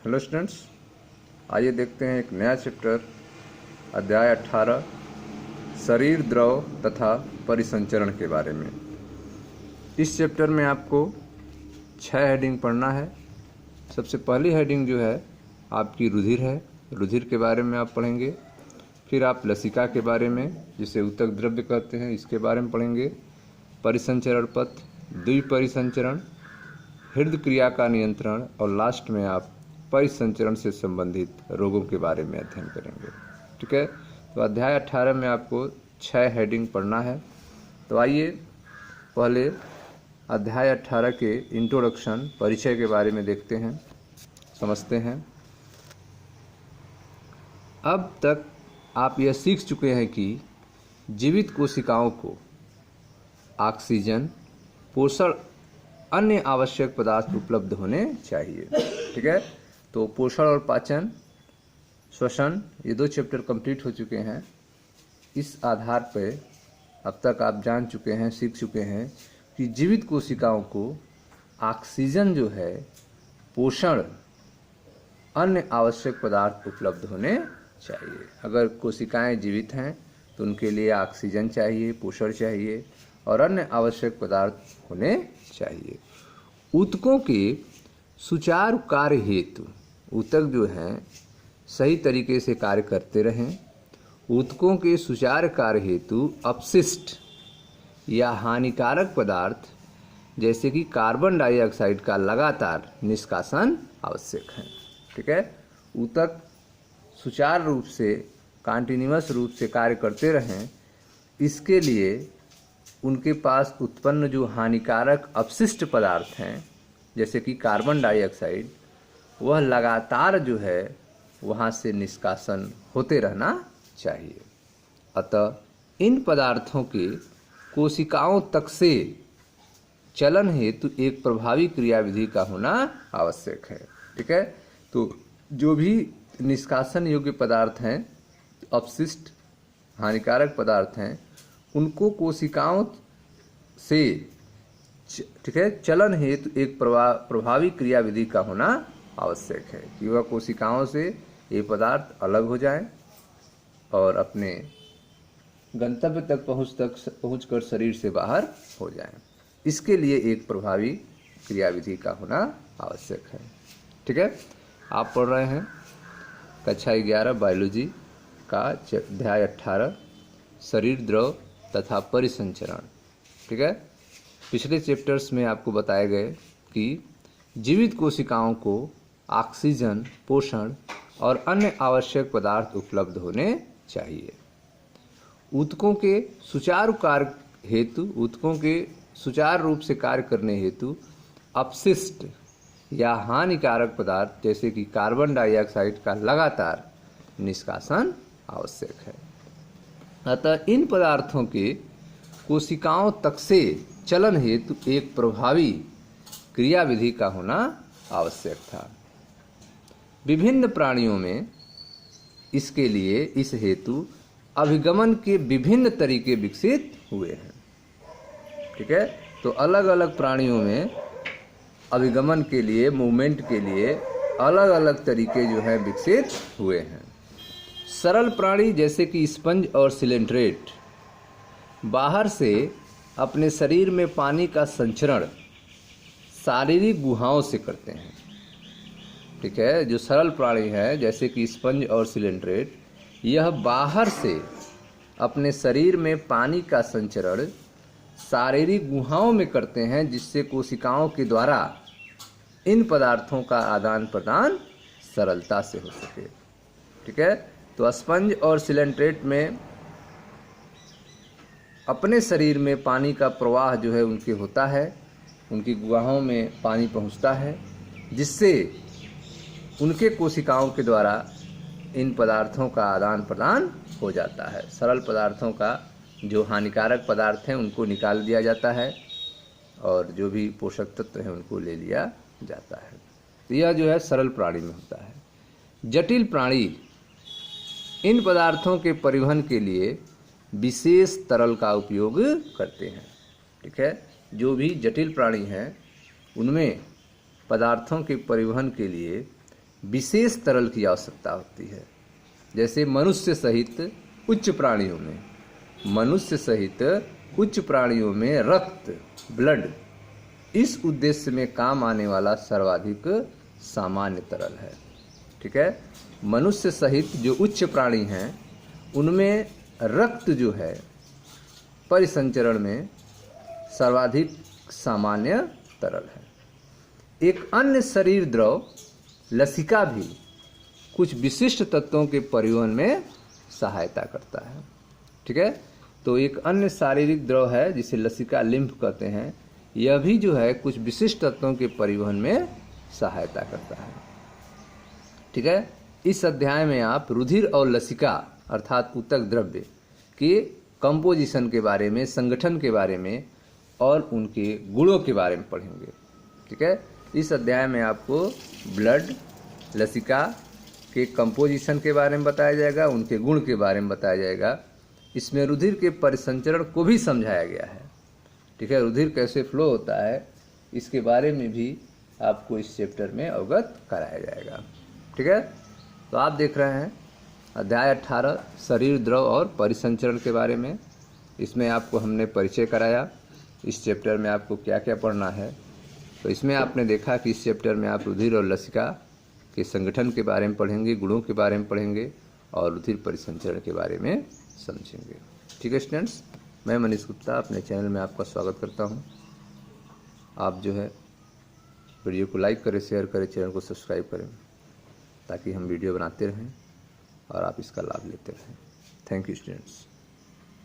Hello students, आइए देखते हैं एक नया चैप्टर अध्याय 18 शरीर द्रव तथा परिसंचरण के बारे में। इस चैप्टर में आपको 6 हेडिंग पढ़ना है। सबसे पहली हेडिंग जो है आपकी रुधिर है। रुधिर के बारे में आप पढ़ेंगे। फिर आप लसिका के बारे में, जिसे ऊतक द्रव्य कहते हैं, इसके बारे में पढ़ेंगे। परिसंचरण पथ, द्विपरिसंचरण, हृदय क्रिया का नियंत्रण और लास्ट में आप परिसंचरण से संबंधित रोगों के बारे में अध्ययन करेंगे। ठीक है, तो अध्याय 18 में आपको 6 हेडिंग पढ़ना है। तो आइए पहले अध्याय 18 के इंट्रोडक्शन, परिचय के बारे में देखते हैं, समझते हैं। अब तक आप यह सीख चुके हैं कि जीवित कोशिकाओं को ऑक्सीजन, पोषण, अन्य आवश्यक पदार्थ उपलब्ध होने चाहिए। ठीक है, तो पोषण और पाचन, श्वसन, ये 2 चैप्टर कंप्लीट हो चुके हैं। इस आधार पर अब तक आप जान चुके हैं, सीख चुके हैं कि जीवित कोशिकाओं को ऑक्सीजन जो है, पोषण, अन्य आवश्यक पदार्थ उपलब्ध होने चाहिए। अगर कोशिकाएं जीवित हैं तो उनके लिए ऑक्सीजन चाहिए, पोषण चाहिए और अन्य आवश्यक पदार्थ होने चाहिए। ऊतकों के सुचारू कार्य हेतु, ऊतक जो हैं सही तरीके से कार्य करते रहें। ऊतकों के सुचारू कार्य हेतु अपशिष्ट या हानिकारक पदार्थ जैसे कि कार्बन डाइऑक्साइड का लगातार निष्कासन आवश्यक है। ठीक है, ऊतक सुचारू रूप से, कंटिन्यूअस रूप से कार्य करते रहें, इसके लिए उनके पास उत्पन्न जो हानिकारक अपशिष्ट पदार्थ हैं जैसे कि कार्बन डाइऑक्साइड, वह लगातार जो है वहाँ से निष्कासन होते रहना चाहिए। अतः इन पदार्थों के कोशिकाओं तक से चलन हेतु एक प्रभावी क्रियाविधि का होना आवश्यक है। ठीक है, तो जो भी निष्कासन योग्य पदार्थ हैं, अपशिष्ट हानिकारक पदार्थ हैं, उनको कोशिकाओं से, ठीक है, चलन हेतु एक प्रभावी क्रियाविधि का होना आवश्यक है कि वह कोशिकाओं से ये पदार्थ अलग हो जाएं और अपने गंतव्य तक पहुंचकर शरीर से बाहर हो जाएं। इसके लिए एक प्रभावी क्रियाविधि का होना आवश्यक है। ठीक है, आप पढ़ रहे हैं कक्षा 11 बायोलॉजी का अध्याय 18 शरीर द्रव तथा परिसंचरण। ठीक है, पिछले चैप्टर्स में आपको बताए गए कि जीवित कोशिकाओं को ऑक्सीजन, पोषण और अन्य आवश्यक पदार्थ उपलब्ध होने चाहिए। ऊतकों के सुचारू कार्य हेतु, ऊतकों के सुचारू रूप से कार्य करने हेतु अपशिष्ट या हानिकारक पदार्थ जैसे कि कार्बन डाइऑक्साइड का लगातार निष्कासन आवश्यक है। अतः इन पदार्थों के कोशिकाओं तक से चलन हेतु एक प्रभावी क्रियाविधि का होना आवश्यक था। विभिन्न प्राणियों में इसके लिए, इस हेतु अभिगमन के विभिन्न तरीके विकसित हुए हैं। ठीक है, तो अलग अलग प्राणियों में अभिगमन के लिए, मूवमेंट के लिए अलग अलग तरीके जो हैं विकसित हुए हैं। सरल प्राणी जैसे कि स्पंज और सिलेंट्रेट बाहर से अपने शरीर में पानी का संचरण शारीरिक गुहाओं से करते हैं। ठीक है, जो सरल प्राणी हैं जैसे कि स्पंज और सिलेंट्रेट, यह बाहर से अपने शरीर में पानी का संचरण शारीरिक गुहाओं में करते हैं, जिससे कोशिकाओं के द्वारा इन पदार्थों का आदान प्रदान सरलता से हो सके। ठीक है, तो स्पंज और सिलेंट्रेट में अपने शरीर में पानी का प्रवाह जो है उनके होता है, उनकी गुहाओं में पानी पहुंचता है, जिससे उनके कोशिकाओं के द्वारा इन पदार्थों का आदान प्रदान हो जाता है। सरल पदार्थों का, जो हानिकारक पदार्थ हैं उनको निकाल दिया जाता है और जो भी पोषक तत्व हैं उनको ले लिया जाता है। तो यह जो है सरल प्राणी में होता है। जटिल प्राणी इन पदार्थों के परिवहन के लिए विशेष तरल का उपयोग करते हैं। ठीक है, जो भी जटिल प्राणी हैं उनमें पदार्थों के परिवहन के लिए विशेष तरल की आवश्यकता होती है। जैसे मनुष्य सहित उच्च प्राणियों में, मनुष्य सहित उच्च प्राणियों में रक्त, ब्लड, इस उद्देश्य में काम आने वाला सर्वाधिक सामान्य तरल है। ठीक है, मनुष्य सहित जो उच्च प्राणी हैं उनमें रक्त जो है परिसंचरण में सर्वाधिक सामान्य तरल है। एक अन्य शरीर द्रव लसिका भी कुछ विशिष्ट तत्वों के परिवहन में सहायता करता है। ठीक है, तो एक अन्य शारीरिक द्रव है जिसे लसिका, लिम्फ कहते हैं, यह भी जो है कुछ विशिष्ट तत्वों के परिवहन में सहायता करता है। ठीक है, इस अध्याय में आप रुधिर और लसिका अर्थात ऊतक द्रव्य के कंपोजिशन के बारे में, संगठन के बारे में और उनके गुणों के बारे में पढ़ेंगे। ठीक है, इस अध्याय में आपको ब्लड, लसिका के कंपोजिशन के बारे में बताया जाएगा, उनके गुण के बारे में बताया जाएगा। इसमें रुधिर के परिसंचरण को भी समझाया गया है। ठीक है, रुधिर कैसे फ्लो होता है इसके बारे में भी आपको इस चैप्टर में अवगत कराया जाएगा। ठीक है, तो आप देख रहे हैं अध्याय 18 शरीर द्रव और परिसंचरण के बारे में। इसमें आपको हमने परिचय कराया, इस चैप्टर में आपको क्या क्या पढ़ना है। तो इसमें आपने देखा कि इस चैप्टर में आप रुधिर और लसिका के संगठन के बारे में पढ़ेंगे, गुणों के बारे में पढ़ेंगे और रुधिर परिसंचरण के बारे में समझेंगे। ठीक है स्टूडेंट्स, मैं मनीष गुप्ता अपने चैनल में आपका स्वागत करता हूं। आप जो है वीडियो को लाइक करें, शेयर करें, चैनल को सब्सक्राइब करें ताकि हम वीडियो बनाते रहें और आप इसका लाभ लेते रहें। Thank you students.